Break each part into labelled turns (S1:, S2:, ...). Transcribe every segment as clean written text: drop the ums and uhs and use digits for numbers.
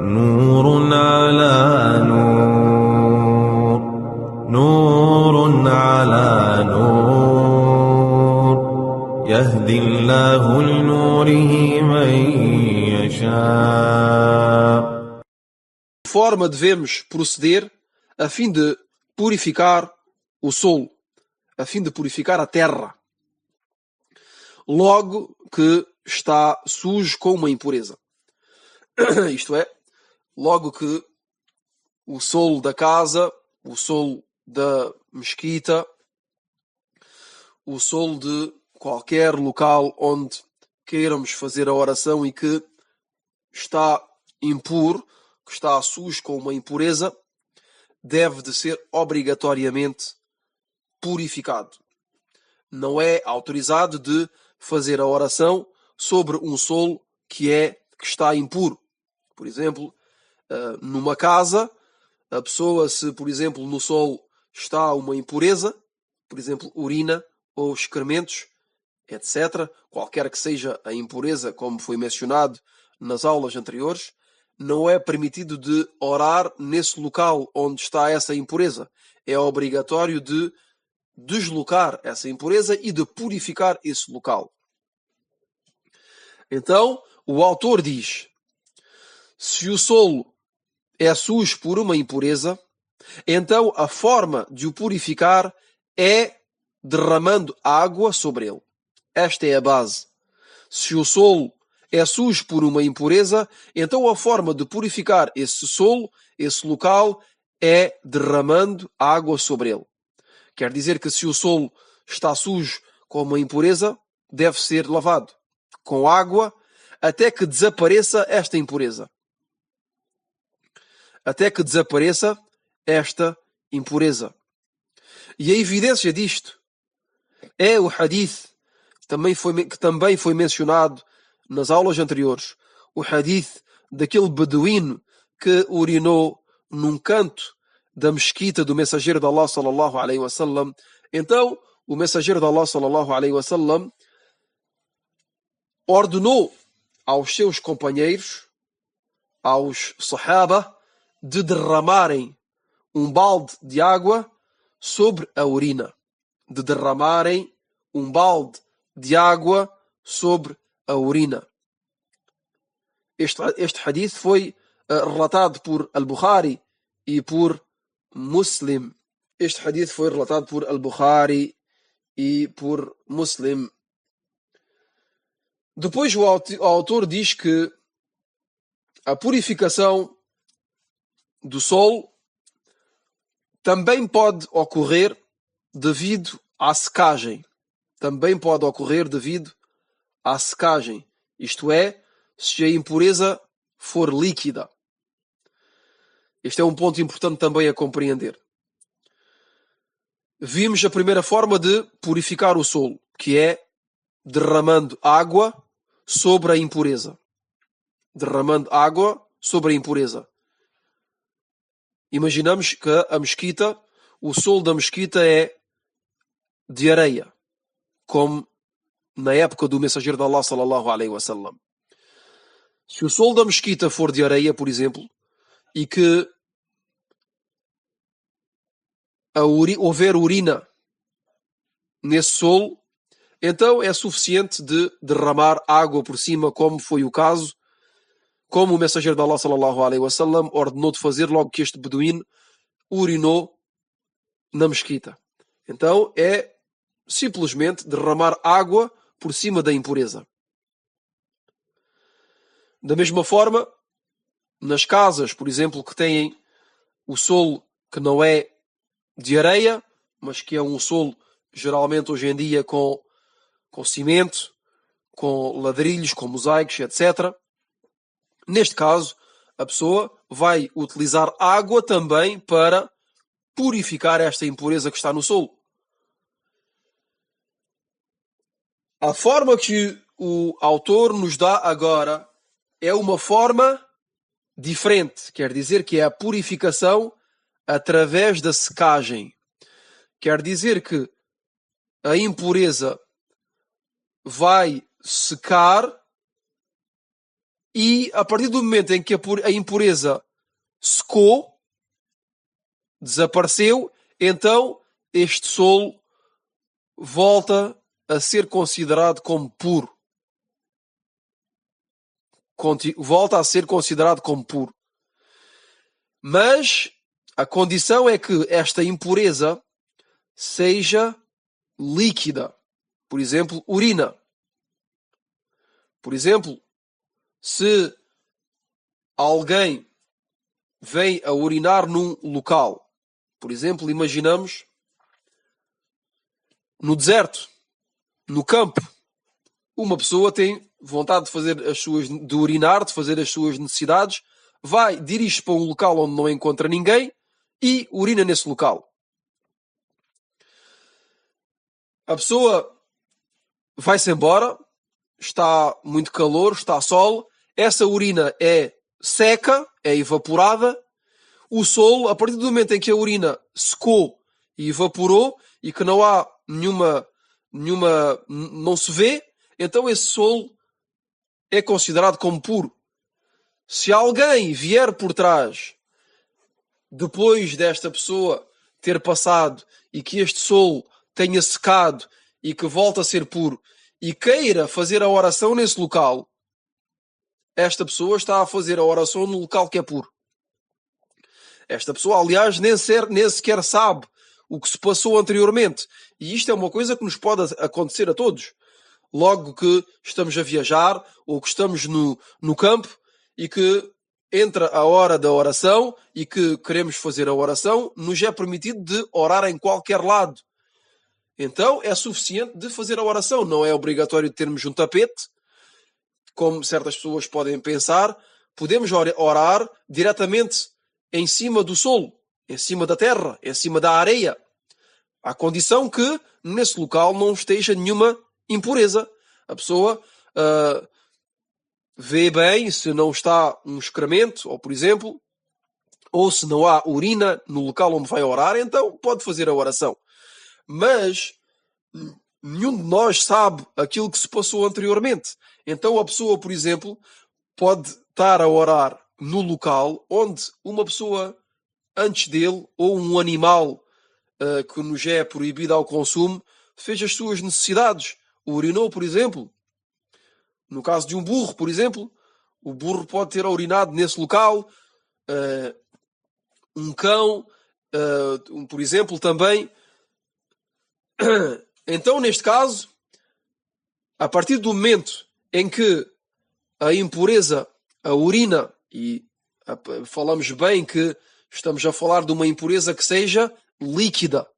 S1: نور على نور، نور على نور، يهدي الله لنوره من يشاء.
S2: Forma devemos proceder a fim de purificar o solo, a fim de purificar a terra, logo que está sujo com uma impureza. Isto é, logo que o solo da casa, o solo da mesquita, o solo de qualquer local onde queiramos fazer a oração e que está impuro, que está sujo com uma impureza, deve de ser obrigatoriamente purificado. Não é autorizado de fazer a oração sobre um solo que está impuro. Por exemplo, numa casa, a pessoa, se por exemplo no solo está uma impureza, por exemplo urina ou excrementos, etc., qualquer que seja a impureza, como foi mencionado nas aulas anteriores, não é permitido de orar nesse local onde está essa impureza. É obrigatório de deslocar essa impureza e de purificar esse local. Então, o autor diz: se o solo é sujo por uma impureza, então a forma de o purificar é derramando água sobre ele. Esta é a base. Se o solo é sujo por uma impureza, então a forma de purificar esse solo, esse local, é derramando água sobre ele. Quer dizer que se o solo está sujo com uma impureza, deve ser lavado com água até que desapareça esta impureza. Até que desapareça esta impureza. E a evidência disto é o hadith que também foi mencionado nas aulas anteriores. O hadith daquele beduíno que urinou num canto da mesquita do mensageiro de Allah sallallahu alaihi wasallam. Então, o mensageiro de Allah sallallahu alaihi wasallam ordenou aos seus companheiros, aos sahaba, de derramarem um balde de água sobre a urina. De derramarem um balde de água sobre a urina. Este hadith foi relatado por Al-Bukhari e por Muslim. Este hadith foi relatado por Al-Bukhari e por Muslim. Depois o autor diz que a purificação do solo também pode ocorrer devido à secagem. Também pode ocorrer devido à secagem. Isto é, se a impureza for líquida. Este é um ponto importante também a compreender. Vimos a primeira forma de purificar o solo, que é derramando água sobre a impureza. Derramando água sobre a impureza. Imaginamos que a mesquita, o solo da mesquita é de areia, como na época do mensageiro de Allah sallallahu alaihi wasallam. Se o solo da mesquita for de areia, por exemplo, e que houver urina nesse solo, então é suficiente de derramar água por cima, como foi o caso, como o mensageiro de Allah sallallahu alaihi wasallam ordenou de fazer logo que este beduíno urinou na mesquita. Então é simplesmente derramar água por cima da impureza. Da mesma forma, nas casas, por exemplo, que têm o solo que não é de areia, mas que é um solo geralmente hoje em dia com cimento, com ladrilhos, com mosaicos, etc. Neste caso, a pessoa vai utilizar água também para purificar esta impureza que está no solo. A forma que o autor nos dá agora é uma forma diferente. Quer dizer que é a purificação através da secagem. Quer dizer que a impureza vai secar e a partir do momento em que a impureza secou, desapareceu, então este solo volta a ser considerado como puro. Volta a ser considerado como puro. Mas a condição é que esta impureza seja líquida. Por exemplo, urina. Por exemplo, se alguém vem a urinar num local, por exemplo, imaginamos no deserto, no campo, uma pessoa tem vontade de fazer de urinar, de fazer as suas necessidades, dirige-se para um local onde não encontra ninguém e urina nesse local. A pessoa vai-se embora, está muito calor, está sol, essa urina é seca, é evaporada, o solo, a partir do momento em que a urina secou e evaporou e que não há não se vê, então esse solo é considerado como puro. Se alguém vier por trás, depois desta pessoa ter passado e que este solo tenha secado e que volta a ser puro e queira fazer a oração nesse local, esta pessoa está a fazer a oração no local que é puro. Esta pessoa, aliás, nem sequer sabe o que se passou anteriormente. E isto é uma coisa que nos pode acontecer a todos. Logo que estamos a viajar ou que estamos no campo e que entra a hora da oração e que queremos fazer a oração, nos é permitido de orar em qualquer lado. Então é suficiente de fazer a oração. Não é obrigatório termos um tapete, como certas pessoas podem pensar. Podemos orar diretamente em cima do solo, em cima da terra, em cima da areia. À condição que nesse local não esteja nenhuma impureza. A pessoa vê bem se não está um excremento, ou por exemplo, ou se não há urina no local onde vai orar, então pode fazer a oração. Mas nenhum de nós sabe aquilo que se passou anteriormente. Então a pessoa, por exemplo, pode estar a orar no local onde uma pessoa antes dele, ou um animal que nos é proibido ao consumo, fez as suas necessidades. Urinou, por exemplo. No caso de um burro, por exemplo, o burro pode ter urinado nesse local. Um cão, por exemplo, também. Então, neste caso, a partir do momento em que a impureza, a urina, e falamos bem que estamos a falar de uma impureza que seja líquida.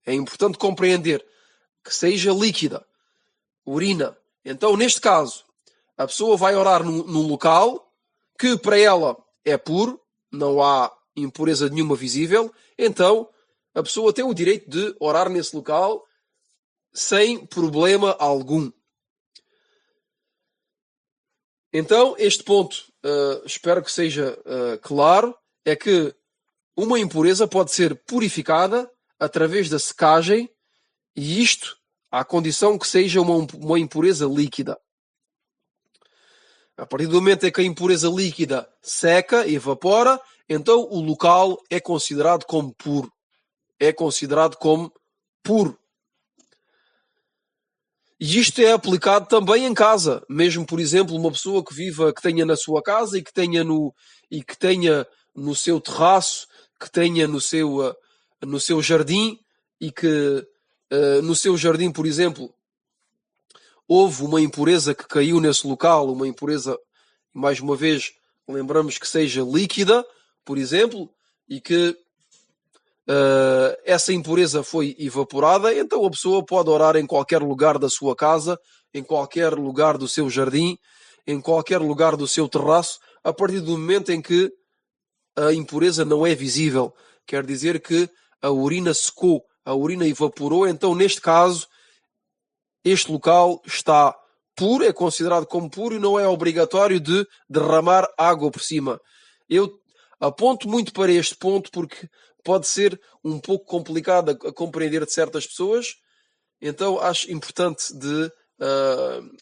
S2: É importante compreender que seja líquida. Urina. Então, neste caso, a pessoa vai orar num local que para ela é puro, não há impureza nenhuma visível, então a pessoa tem o direito de orar nesse local sem problema algum. Então, este ponto, espero que seja claro, é que uma impureza pode ser purificada através da secagem, e isto à condição que seja uma impureza líquida. A partir do momento em que a impureza líquida seca e evapora, então o local é considerado como puro. É considerado como puro. E isto é aplicado também em casa. Mesmo, por exemplo, uma pessoa que tenha na sua casa e que tenha no seu terraço, que tenha no seu jardim, e que no seu jardim, por exemplo, houve uma impureza que caiu nesse local, uma impureza, mais uma vez, lembramos que seja líquida, por exemplo, e que essa impureza foi evaporada, então a pessoa pode orar em qualquer lugar da sua casa, em qualquer lugar do seu jardim, em qualquer lugar do seu terraço, a partir do momento em que a impureza não é visível. Quer dizer que a urina secou, a urina evaporou, então neste caso este local está puro, é considerado como puro e não é obrigatório de derramar água por cima. Eu aponto muito para este ponto porque pode ser um pouco complicado a compreender de certas pessoas, então acho importante de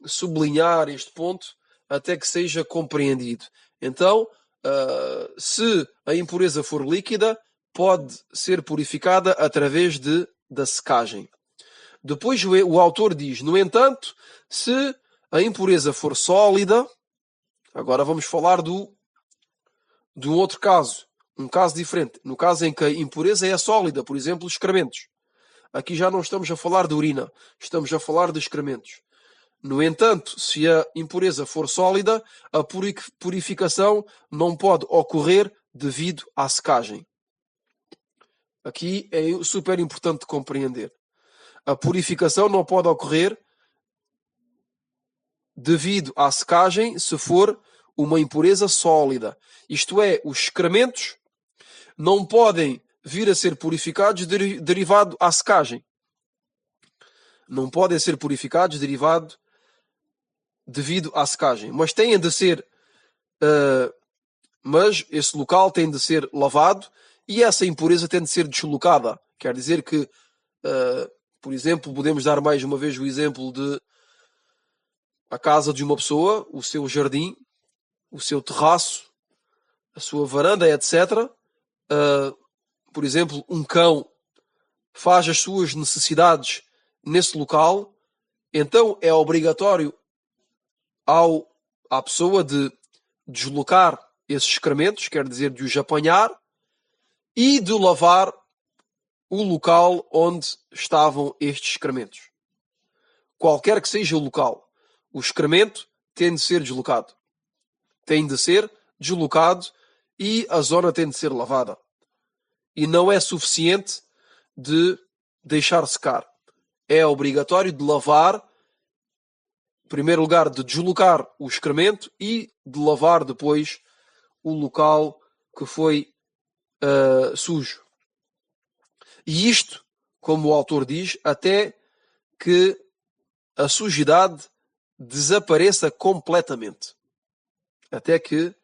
S2: sublinhar este ponto até que seja compreendido. Então, se a impureza for líquida, pode ser purificada através da secagem. Depois o autor diz, no entanto, se a impureza for sólida, agora vamos falar de um outro caso, um caso diferente. No caso em que a impureza é sólida, por exemplo, excrementos. Aqui já não estamos a falar de urina, estamos a falar de excrementos. No entanto, se a impureza for sólida, a purificação não pode ocorrer devido à secagem. Aqui é super importante compreender. A purificação não pode ocorrer devido à secagem se for uma impureza sólida. Isto é, os excrementos não podem vir a ser purificados derivado à secagem. Não podem ser purificados devido à secagem. Mas têm de ser... mas esse local tem de ser lavado e essa impureza tem de ser deslocada. Quer dizer que, por exemplo, podemos dar mais uma vez o exemplo de a casa de uma pessoa, o seu jardim, o seu terraço, a sua varanda, etc. Por exemplo, um cão faz as suas necessidades nesse local, então é obrigatório à pessoa de deslocar esses excrementos, quer dizer, de os apanhar e de lavar o local onde estavam estes excrementos. Qualquer que seja o local, o excremento tem de ser deslocado. Tem de ser deslocado e a zona tem de ser lavada. E não é suficiente de deixar secar. É obrigatório de lavar, em primeiro lugar, de deslocar o excremento e de lavar depois o local que foi sujo. E isto, como o autor diz, até que a sujidade desapareça completamente. Até que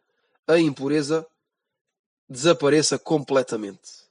S2: a impureza desapareça completamente.